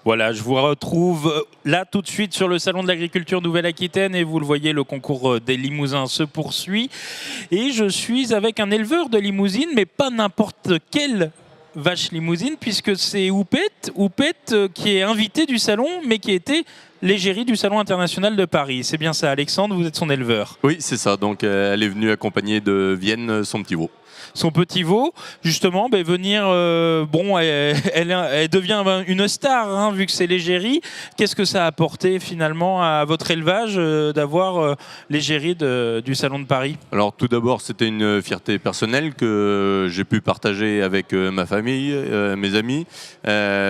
Voilà, je vous retrouve là tout de suite sur le Salon de l'Agriculture Nouvelle-Aquitaine et vous le voyez, le concours des Limousins se poursuit. Et je suis avec un éleveur de limousines, mais pas n'importe quelle vache limousine, puisque c'est Houppette qui est invité du salon, mais qui était l'égérie du Salon international de Paris. C'est bien ça, Alexandre, vous êtes son éleveur. Oui, c'est ça. Donc elle est venue accompagnée de Vienne, son petit veau. Son petit veau, justement, venir, elle devient une star, hein, vu que c'est l'égérie. Qu'est-ce que ça a apporté finalement à votre élevage d'avoir l'égérie du Salon de Paris? Alors tout d'abord, c'était une fierté personnelle que j'ai pu partager avec ma famille, mes amis.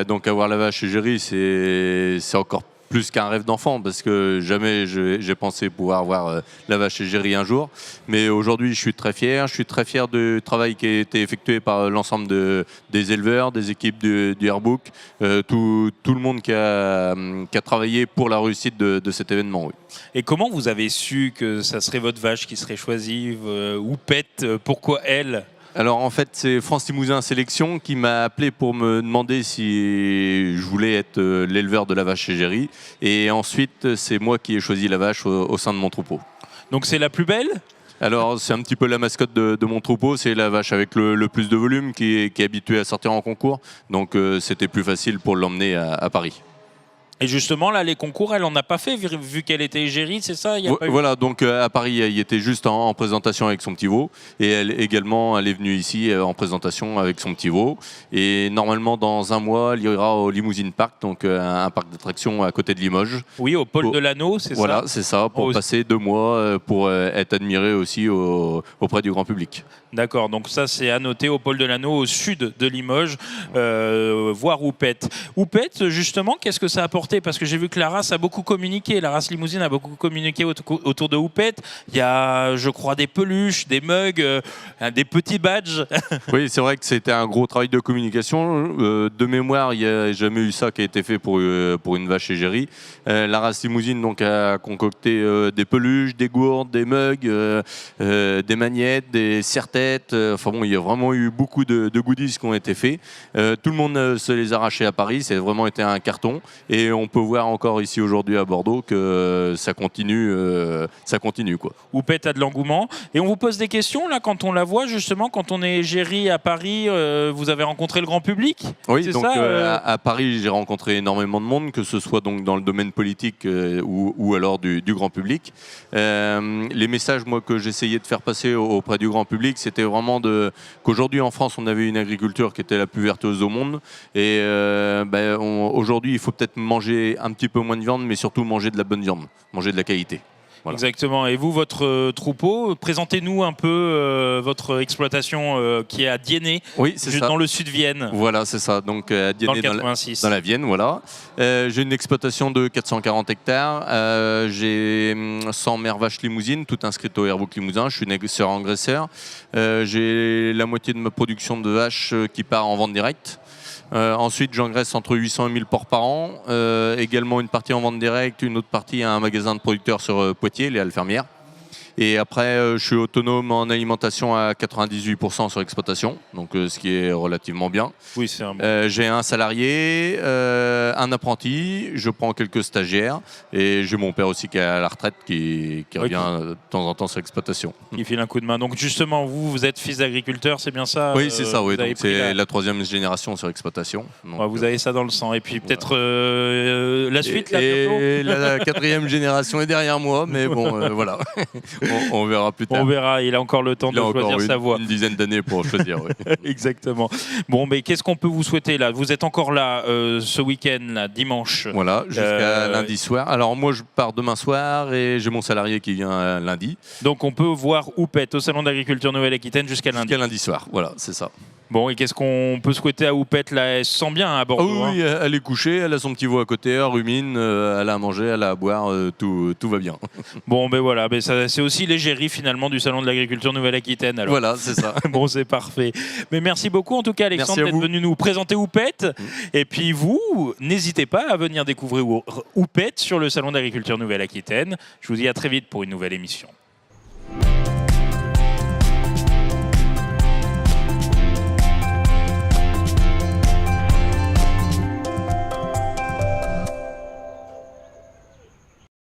Donc avoir la vache égérie, c'est encore plus qu'un rêve d'enfant, parce que jamais j'ai pensé pouvoir avoir la vache égérie un jour. Mais aujourd'hui, je suis très fier. Je suis très fier du travail qui a été effectué par l'ensemble des éleveurs, des équipes du Airbook, tout le monde qui a travaillé pour la réussite de cet événement. Oui. Et comment vous avez su que ça serait votre vache qui serait choisie, Houppette? Pourquoi elle? Alors en fait, c'est France Limousin Sélection qui m'a appelé pour me demander si je voulais être l'éleveur de la vache égérie. Et ensuite, c'est moi qui ai choisi la vache au sein de mon troupeau. Donc c'est la plus belle? Alors c'est un petit peu la mascotte de mon troupeau, c'est la vache avec le plus de volume qui est habituée à sortir en concours. Donc c'était plus facile pour l'emmener à Paris. Et justement, là, les concours, elle n'en a pas fait, vu qu'elle était égérie, c'est ça? Voilà, donc à Paris, il était juste en présentation avec son petit veau. Et elle également, elle est venue ici en présentation avec son petit veau. Et normalement, dans un mois, elle ira au Limousine Park, donc un parc d'attractions à côté de Limoges. Oui, au pôle de l'Anneau, c'est ça? Voilà, c'est ça, pour passer 2 mois, pour être admiré aussi auprès du grand public. D'accord, donc ça c'est à noter au pôle de l'Anneau, au sud de Limoges, voir Houppette. Houppette, justement, qu'est-ce que ça a apporté? Parce que j'ai vu que la race a beaucoup communiqué, la race limousine a beaucoup communiqué autour de Houppette. Il y a, je crois, des peluches, des mugs, des petits badges. Oui, c'est vrai que c'était un gros travail de communication. De mémoire, il n'y a jamais eu ça qui a été fait pour une vache égérie. La race limousine donc, a concocté des peluches, des gourdes, des mugs, des magnettes, des serre-têtes. Enfin bon, il y a vraiment eu beaucoup de goodies qui ont été faits. Tout le monde se les a arrachés à Paris. Ça a vraiment été un carton. Et on peut voir encore ici aujourd'hui à Bordeaux que ça continue quoi. Houppette a de l'engouement. Et on vous pose des questions là quand on la voit justement, quand on est égérie à Paris. Vous avez rencontré le grand public? Oui, donc à Paris, j'ai rencontré énormément de monde, que ce soit donc dans le domaine politique ou alors du grand public. Les messages moi que j'essayais de faire passer auprès du grand public, c'était vraiment qu'aujourd'hui en France, on avait une agriculture qui était la plus vertueuse au monde. Et aujourd'hui, il faut peut-être manger un petit peu moins de viande, mais surtout manger de la bonne viande, manger de la qualité. Voilà. Exactement. Et vous, votre troupeau, présentez-nous un peu votre exploitation qui est à Diennet, oui, juste dans le sud de Vienne. Voilà, c'est ça. Donc à Diennet, dans la Vienne, voilà. J'ai une exploitation de 440 hectares. J'ai 100 mères vaches limousines, toutes inscrites au Airbook Limousin. Je suis négocieur-engraisseur. J'ai la moitié de ma production de vaches qui part en vente directe. Ensuite, j'engraisse entre 800 et 1000 porcs par an. Également une partie en vente directe, une autre partie à un magasin de producteurs sur Poitiers, les Halles Fermières. Et après, je suis autonome en alimentation à 98% sur exploitation, donc ce qui est relativement bien. Oui, c'est j'ai un salarié, un apprenti, je prends quelques stagiaires et j'ai mon père aussi qui est à la retraite qui revient de temps en temps sur l'exploitation. Il file un coup de main. Donc justement, vous êtes fils d'agriculteur, c'est bien ça? Oui, c'est ça, oui. Donc c'est la 3e génération sur exploitation. Donc, vous avez ça dans le sang. Et puis peut-être la suite là, et la 4e génération est derrière moi, mais bon, voilà. On verra plus tard. On verra, il a encore le temps de choisir sa voie. Une dizaine d'années pour choisir, oui. Exactement. Bon, mais qu'est-ce qu'on peut vous souhaiter là? Vous êtes encore là ce week-end, là, dimanche. Voilà, jusqu'à lundi soir. Alors moi, je pars demain soir et j'ai mon salarié qui vient lundi. Donc on peut voir Houppette au Salon d'Agriculture Nouvelle-Aquitaine jusqu'à lundi. Jusqu'à lundi soir, voilà, c'est ça. Bon, et qu'est-ce qu'on peut souhaiter à Houppette là? Elle se sent bien à Bordeaux. Oui, elle est couchée, elle a son petit veau à côté, elle rumine, elle a à manger, elle a à boire, tout va bien. Bon, voilà, c'est aussi l'égérie finalement du Salon de l'Agriculture Nouvelle-Aquitaine. Voilà, c'est ça. Bon, c'est parfait. Mais merci beaucoup en tout cas, Alexandre, d'être venu nous présenter Houppette. Et puis vous, n'hésitez pas à venir découvrir Houppette sur le Salon d'Agriculture Nouvelle-Aquitaine. Je vous dis à très vite pour une nouvelle émission.